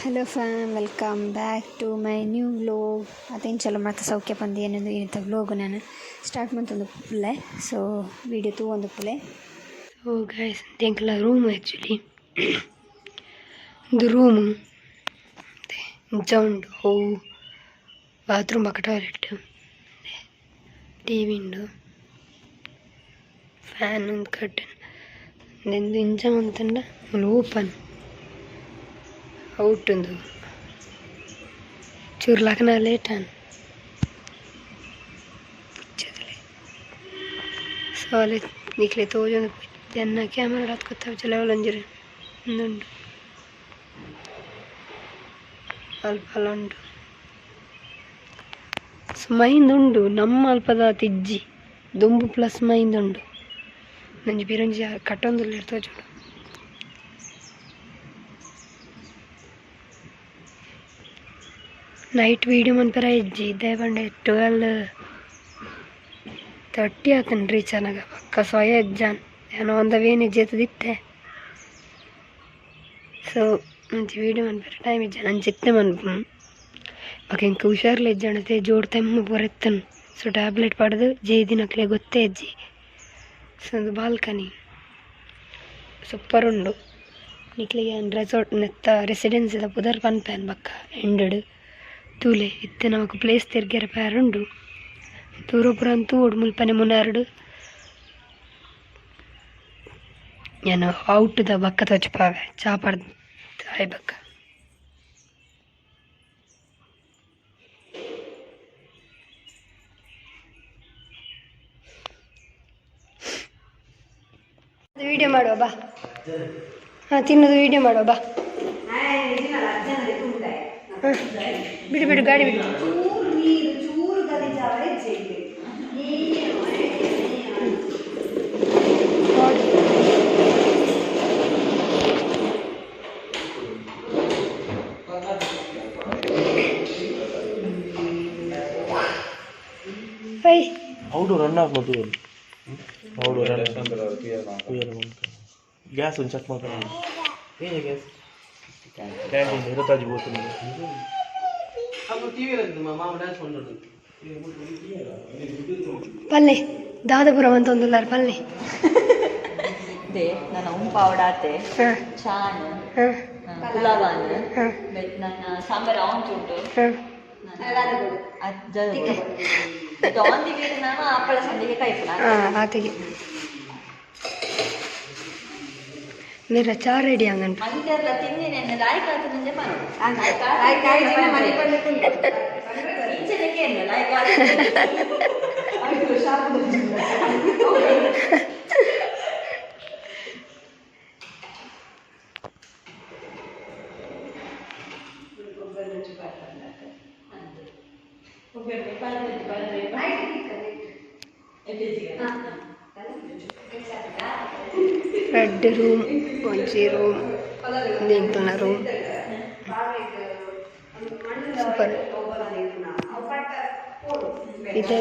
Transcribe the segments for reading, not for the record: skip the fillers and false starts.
Hello fam, welcome back to my new vlog. ಅದೇನು ಚಲೋ ಮತ್ತೆ ಸೌಖ್ಯ ಬಂದು ಏನಿತ್ತು ವ್ಲೋಗು ನಾನು ಸ್ಟಾರ್ಟ್ ಮಾಡ್ತಂದು ಪುಲ್ಲೆ. ಸೊ ವೀಡಿಯೋ ತೂ ಒಂದು ಪುಲ್ಲೆ. ಸೊ ಗೈಸ್ ಎಂಕಲ ರೂಮು ಆ್ಯಕ್ಚುಲಿ ಇದು ರೂಮು ಇಂಚ ಉಂಡು. ಅವು ಬಾತ್ರೂಮ್ ಪಕ್ಕ ಟಾಯ್ಲೆಟ್, ಟಿ ವಿ ಉಂಡು, ಫ್ಯಾನ್ ಒಂದು ಕರ್ಟನ್ ಇಂದು ಇಂಚ ಅಂತಂಡ ಓಪನ್ ಔಟ್ ಉಂದು ಚೂರು ಲಗ್ನ ಲೇಟ್ ಆನ್ ಸೊ ಅಲ್ಲಿ ನಿಕ್ಲೆ ತೋಜೊಂದು ಜನ ಕ್ಯಾಮರಾ ಹತ್ಕೊತಾವ ಚಲವಲ್ಲ ಒಂಜುರು ಒಂದುಂಡು ಅಲ್ಪ ಉಂಡು. ಸೊ ಮೈಂದುಂಡು ನಮ್ಮ ಅಲ್ಪದ ತಿಜ್ಜಿ ದುಂಬು ಪ್ಲಸ್ ಮೈಂದುಂಡು ನಂಜಿ ಬಿರಂಜಿ ಕಟ್ಟೊಂದುಲ್ಲ ತೋಜುಂಡು. ನೈಟ್ ವೀಡಿಯೋ ಮನ್ಪರ ಇಜ್ಜಿ ಇದ್ದೇ ಬಂಡೆ 12:30 ಆತನ ರೀಚ್ ಅನ್ನಾಗ ಪಕ್ಕ ಸ್ವಯ ಎಜ್ಜಾನ್ ಏನೋ ಒಂದವೇನು ಇಜ್ಜೆತ್ತದಿತ್ತೆ. ಸೊ ಮಂచి ವೀಡಿಯೋ ಮನ್ಪರ ಟೈಮ್ ಇಜ್ಜ ನಾನು ಚಿತ್ತೆ ಮನ್ಪು ಅಕ್ಕ ಇಂಕ ಹುಷಾರ್ಲೆ ಇಜ್ಜಾಣತೆ ಜೋಡು ತೆಮ್ಮ ಪೊರೆತ್ತನು. ಸೊ ಟ್ಯಾಬ್ಲೆಟ್ ಪಡೆದು ಜೇದಿನಕ್ಲೆ ಗೊತ್ತೇ ಇಜ್ಜಿ. ಸೊ ಒಂದು ಬಾಲ್ಕನಿ ಸೂಪರ್ ಉಂಡು. ನಿಕ್ಲಿಗೆ ರೆಸಾರ್ಟ್ ನೆತ್ತ ರೆಸಿಡೆನ್ಸಿದ ಪುದರ್ ಪನ್ಪೇನ್ ಬಕ್ಕ ಎಂಡಡು ತೂಲೆ ಇತ್ತೆ ನಮಕ್ ಪ್ಲೇಸ್ ತಿರ್ಗ್ಯಾರ ಪ್ಯಾರುಂಡು. ತೂರೊಬ್ಬರಂತೂ ಒಡು ಮುಲ್ಪನೆ ಮುನ್ನಾರ್ಡು ಏನು ಔಟ್ದ ಬಕ್ಕ ತೊಚ್ಪಾವೆ ಚಾಪಡ್ ಆಯ್ ಬಕ್ಕ. ವಿಡಿಯೋ ಮಾಡುವ ಬಾ. ಹಾಂ ತಿನ್ನೋದು ವಿಡಿಯೋ ಮಾಡುವ ಬಾ. ಬಿಡು ಬಿಡು ಗಾಡಿ ಬಿಡು. ಔಡು ರನ್ ಆಗ್ಬೋದು. ಔಡು ರನ್ ಗ್ಯಾಸ್ ಒಂದು ಚೆಕ್ ಮಾಡ್ತಾರೆ. ಏನು ಗ್ಯಾಸ್ ಕ್ಯಾಂಟೀನ್ ಇರುತ್ತಾಜಿ ಹೋಗ್ತೀನಿ ಪಲ್ಲೆ ದಾದಪುರಂ ಅಂತ ಒಂದುಲ್ಲಾರ ಪಲ್ಲೆ ನನ್ನ ಉಂಪಾವಡಾತೆ ಚಾನ್ ಪುಲಾವಾನ್ ನನ್ನ ಸಾಂಬಾರ್ ಆಂಚುಂಟು ದೊಂದಿಗೆ ನಾನು ಆಪಳ ಸಂಡಿಗೆ ಕಾಯ್ಪುನ ಆತೆಗೆ ನೀರ ಚಾ ರೆಡಿ ಹಂಗಂಟ ಮಂಜಲ್ಲ ತಿಂಡಿ ನೆನ್ನೆ ಲಾಯ್ಕ್ ಆಯ್ತು ನಂಗೆ ರೆಡ್ ರೂಮ್ ಒಂಜಿ ರೂಮ್ ಎಂಕ್ಲನ ರೂಮ್ ಸೂಪರ್ ಇದೇ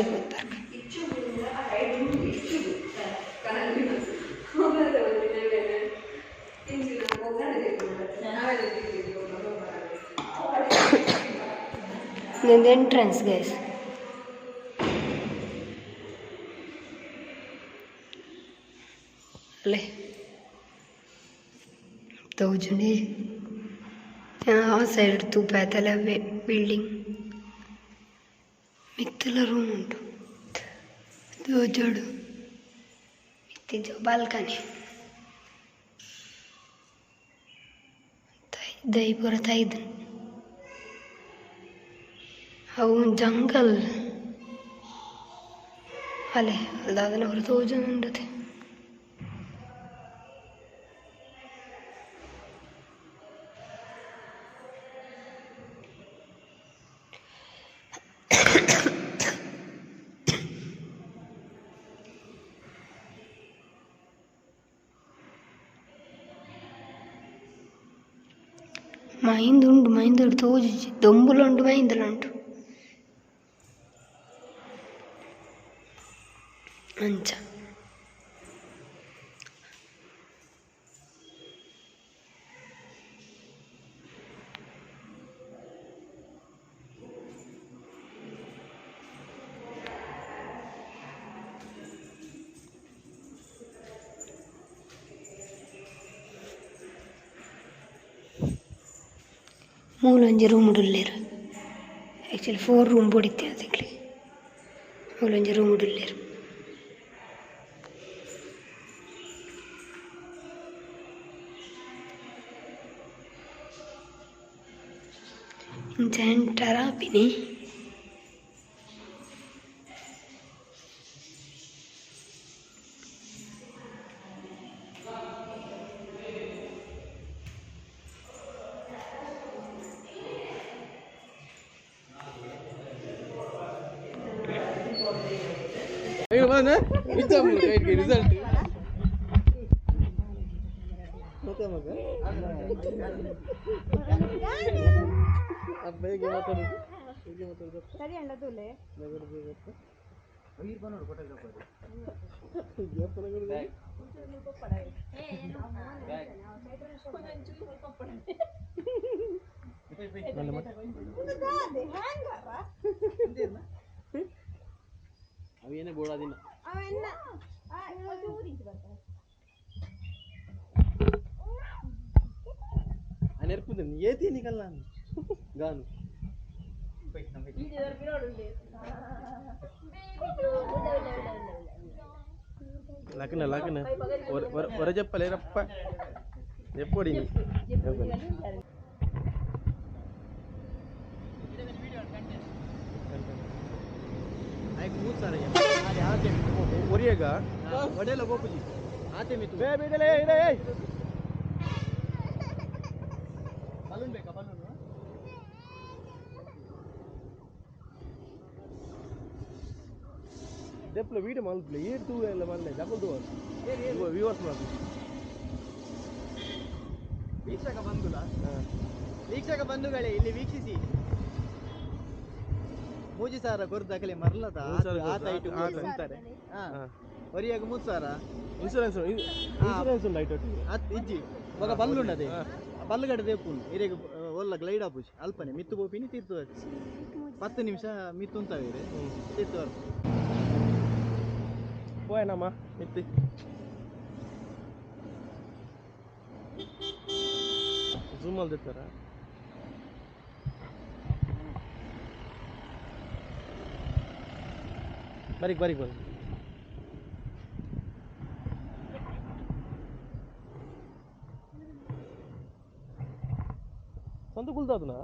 ನಿಂದು ಎಂಟ್ರೆನ್ಸ್ ಗೈಸ್. ಅಲ್ಲೇ ತೋಜುಂಡಿ ಆ ಸೈಡ್ ತೂಪಾಯ್ತಲ್ಲ ಬಿಲ್ಡಿಂಗ್ ಮಿತ್ತಲ ರೂಮ್ ಉಂಟು. ತೋಜೋಡು ಮಿತ್ತಿದ್ದು ಬಾಲ್ಕನಿ ದೈಪುರ ತೈದು ಅವು ಜಂಗಲ್ ಅಲ್ಲೇ ಅಲ್ದಾದನ ಹೊರ ತೋಜುಂಡತೆ. ಮೈಂದುಂಡು ಮೈಂದುಂಡು ತೋಜುಜಿ ದೊಂಬುಲುಂಡು ಮೈಂದುಲುಂಡು ಅಂಚ ಮೂಲೊಂಜಿ ರೂಮ್ ಉಡುಲ್ಲೇರು. ಆ್ಯಕ್ಚುಲಿ 4 ರೂಮ್ ಬೊಡಿತ್ತೆ ಅದಕ್ಕೆ ಮೂಲೊಂಜಿ ರೂಮ್ ಉಡುಲ್ಲೇರು. ಜಂಟರ ಪಿನಿ ರಿಸಲ್ಟ್ ಸರಿ ಅಣ್ಣ ತೂಲೆ ಅವೇನೇ ಬೋಳಾದಿನ ನೆರ್ಪುದು ಏತಿ ನಿಕಲ್ಲ ಗಾನು లకన లకన ఒర చెప్పలేరప్ప ఎప్పుడు ಒರಿಯಾಗ ಒಡೆಯಲ್ಲ ಗೋಪುಜಿ ಆತೆ ಮಿತ್ತು ಬಲೂನ್ ಬೇಕಾ ಬಲೂನ್ ದೆಪ್ಲ ವೀಡಿಯೋ ಮಾಡ್ಲಿ ಏರ್ ತೂ ಎಲ್ಲ ಮಾಡಲೇ ಡಬಲ್ ತೂ ವ್ಯೂವರ್ಸ್ ಮಾಡಿ ವೀಕ್ಷಕ ಬಂಧುಗಳೇ ಇಲ್ಲಿ ವೀಕ್ಷಿಸಿ ಮೂಜಿ ಸಾರ ಕೊರ್ದಾಕಲೆ ಮರ್ಲದ ಅಂತಾರೆ ಒರಿಯಾಗ 3 ಸಾರ ಇನ್ಶೂರೆನ್ಸ್ ಉಂಟು ಇಜ್ಜಿ ఒక పళ్ళు ఉండదు పళ్ళు గడ్డ తెప్పు ఇరేగ ఒళ్ళ గ్లైడ్ ఆపుచి అల్పనే మిత్తు పోపిని తీర్తు 10 నిమిష మిత్తు ఉంటాయి తీర్తు వరకు పోయేనమ్మా మిత్తి జూమ్ ಅಲ್ಲಿ ತೆತ್ತಾರಾ ಬರೀಕ್ ಬರೀಕ್ ಬರೀಕ್ ಸಂತು ಕುಲ್ತಾದನಾ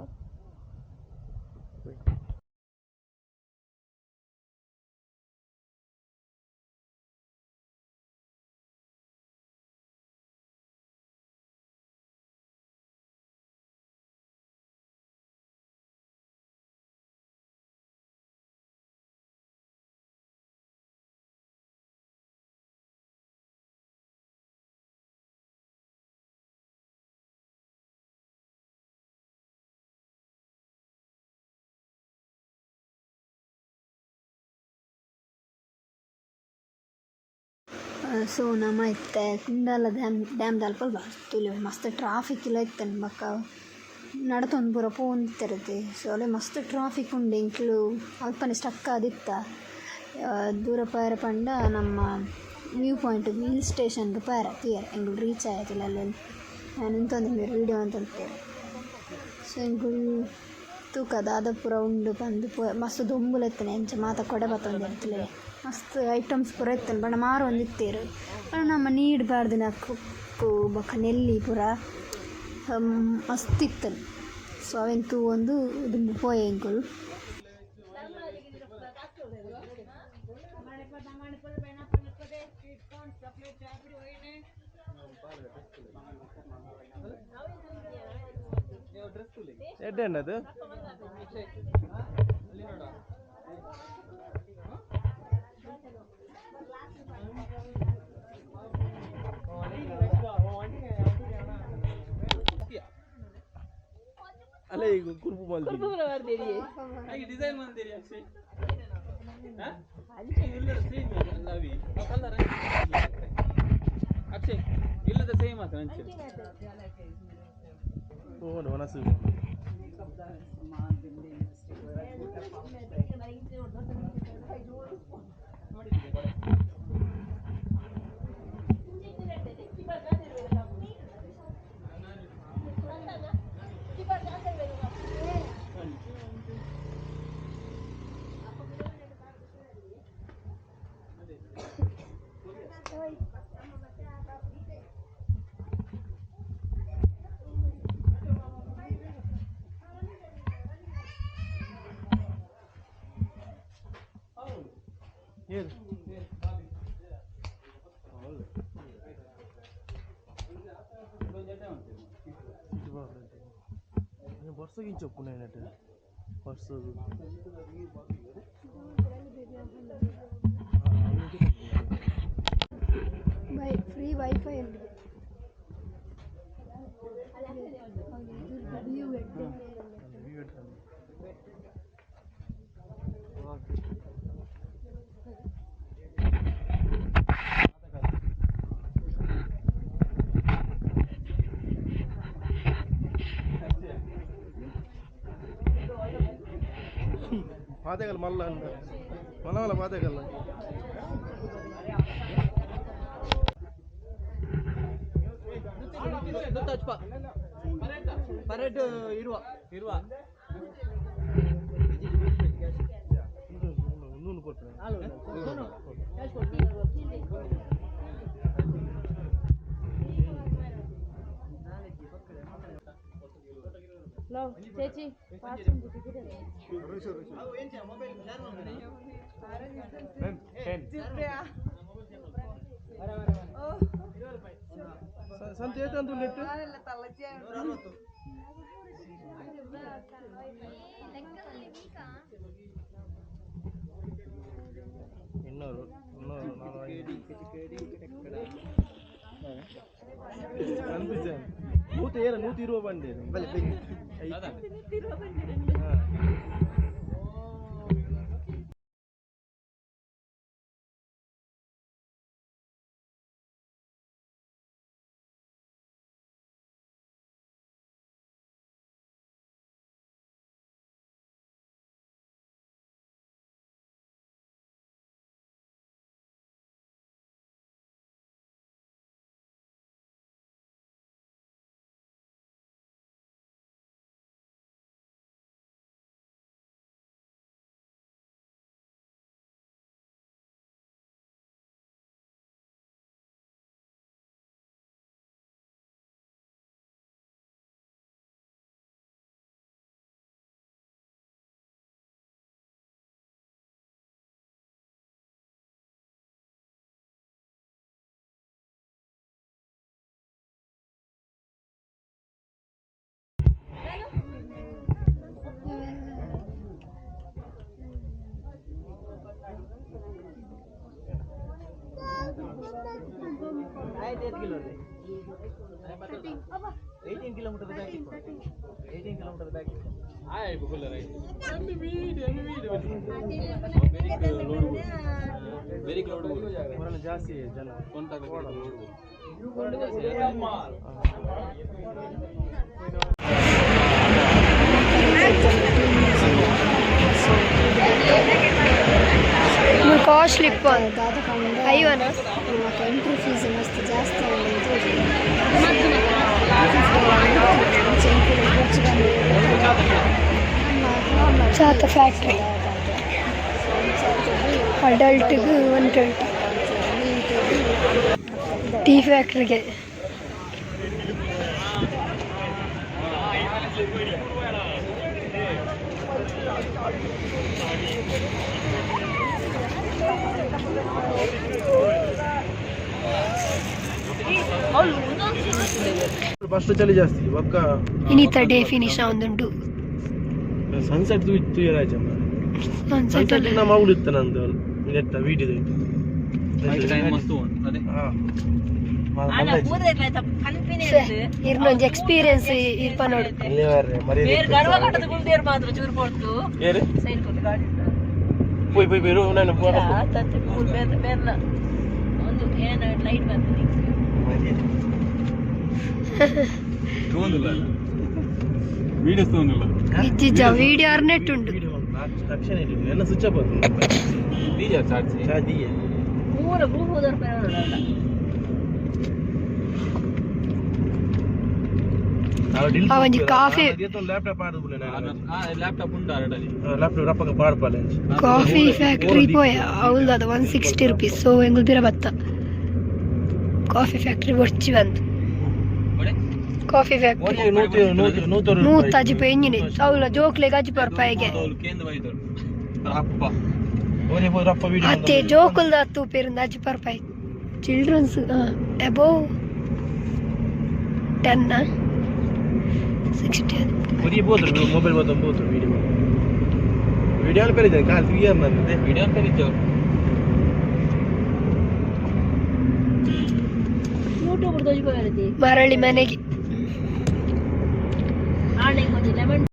ಸೊ ನಮ್ಮ ಇತ್ತೆ ಕುಂಡಲ ಡ್ಯಾಮ್ ದಲ್ಪ ತುಲಿ ಮಸ್ತ್ ಟ್ರಾಫಿಕ್ ಇಲ್ಲ ಇತ್ತನ್ ಬಕ್ಕ ನಡತೊಂದು ಪೂರ ಪೋಂದಿತ್ತಿರತ್ತೆ ಸೊ ಅಲ್ಲೇ ಮಸ್ತ್ ಟ್ರಾಫಿಕ್ ಉಂಡು ಇಂಕ್ಲು ಅಲ್ಪನೆ ಸ್ಟಕ್ ಆದಿತ್ತ ದೂರ ಪಾಯರ ಪಂಡ ನಮ್ಮ ವ್ಯೂ ಪಾಯಿಂಟ್ ಹಿಲ್ ಸ್ಟೇಷನ್ಗೆ ಪಾಯರ ಕ್ಲಿಯರ್ ಎಂಗಳು ರೀಚ್ ಆಯ್ತಿಲ್ಲ ಅಲ್ಲಿ ನಾನು ಇಂತೊಂದು మీరు ವೀಡಿಯೋ ಅಂತ ಹೇಳ್ತೇವೆ ಸೊ ಎಂಗಳು ತೂಕ ದಾದಪುರ ಉಂಡು ಬಂದು ಮಸ್ತ್ ದೊಂಬುಲೆತ್ತನೆ ಎಂಚ ಮಾತ ಕೊಡೆ ಬತ್ತೊಂದು ಇರ್ತಲೆ ಮಸ್ತ್ ಐಟಮ್ಸ್ ಪೂರ ಇತ್ತನೆ ಬಣ್ಣ ಮಾರು ಒಂದು ಇತ್ತೇರು ನಮ್ಮ ನೀಡಬಾರ್ದು ಕೊಕ್ಕು ಬೊಕ್ಕ ನೆಲ್ಲಿ ಪೂರ ಮಸ್ತ್ ಇತ್ತನೆ ಸೊ ಅವೆಂತೂ ಒಂದು ಇದು ಪೋಯೆ ಎಂಕುಲು ಎಡ್ಡೆಣ್ಣದು ಅಲ್ಲ ಈಗ ಕುರುಪು ಮಾಡ್ತೀವಿ ಹಾಗೆ ಡಿಸೈನ್ ಮಾಡ್ತೀರಿ ಅಕ್ಷಯ್ ಅಕ್ಷಯ್ ಇಲ್ಲದ ಸೇಮ್ ಆತ ಅಂಚೆ ಓ ಮನಸ್ಸು ବର୍ଷ କିଛି ଚପୁ ନାହିଁ ଏଟା ବର୍ଷ ಫ್ರೀ ವೈಫೈ పాతేగల మళ్ళా మళ్ళా పాతేగల ಪರೇಡ್ ಇರುವ ನೂನು ಕೊಡ್ತಾರೆ ചേച്ചി ಸಂತ ಏತಂದು ನೆಟ್ಟು ಇನ್ನೂರು ಕನ್ಫ್ಯೂಷನ್ 120 ಬಂಡಿ ಜಾಸ್ತಿ ಜನ ಕಾಸ್ಟ್ಲಿ ಅಯ್ಯೋನ ಎಂಟ್ರಿ ಫೀಸ್ ಮಸ್ತ್ ಜಾಸ್ತಿ ಚಾತ ಫ್ಯಾಕ್ಟ್ರಿ ಅಡಲ್ಟ್ಗೆ 120 ಟೀ ಫ್ಯಾಕ್ಟ್ರಿಗೆ ಫಸ್ಟ್ ಚಳಿ ಜಾಸ್ತಿ ಒಕ್ಕ ಇನ್ನಿತ ಡೇ ಫಿನಿಶ್ ಆಗುಂದುಂಟು ಸನ್ಸೆಟ್ ಇತ್ತು ರಾಜಮ್ಮ ಸನ್ಸೆಟ್ ನಮ್ಮ ಅವಳು ಇತ್ತು ನಂದು ನೆಟ್ಟ ವಿಡಿಯೋ ಇರ್ನೊಂದು ಎಕ್ಸ್ಪೀರಿಯನ್ಸ್ ಇರ್ಪ ನೋಡು పోయి పోయి పేరు నేను ಇಜ್ಜಿಜ್ಜ ವಿಡಿಯೋ ಅರ್ನೆಟ್ ಉಂಟು ಎಲ್ಲ ಸ್ವಿಚ್ ಆಫ್ ಅವನಿಗೆ ಕಾಫಿ ಕಾಫಿ ಫ್ಯಾಕ್ಟ್ರಿ ಪೋಯ ಅವಳದು ಅದು 160 rupees ಸೊ ಎಂಗುಲ್ ಬಿರ ಬತ್ತ ಕಾಫಿ ಫ್ಯಾಕ್ಟ್ರಿ ಬರ್ಚಿ ಬಂದು ಕಾಫಿ ಫ್ಯಾಕ್ಟ್ರಿ 100 ಪೆಂಜಿನಿ ಅವಳ ಜೋಕ್ಲೆ ಗಜ್ಜಿ ಪರ್ಪಾಯಿಗೆ ಅತ್ತೆ ಜೋಕುಲ್ದ ಹತ್ತು ಪೇರಿಂದ ಅಜ್ಜಿ ಪರ್ಪಾಯ್ ಚಿಲ್ಡ್ರನ್ಸ್ ಅಬೋ 10 60 ಮೊಬೈಲ್ ಬೋದು ವಿಡಿಯೋ ಪೇರಿದೆ ಕಾಲ್ ವಿಡಿಯೋ ಬಂದಿದೆ ವಿಡಿಯೋ ಪೇರಿದ್ದು ಯೂಟ್ಯೂಬ್ ಮರಳಿ ಮನೆಗೆ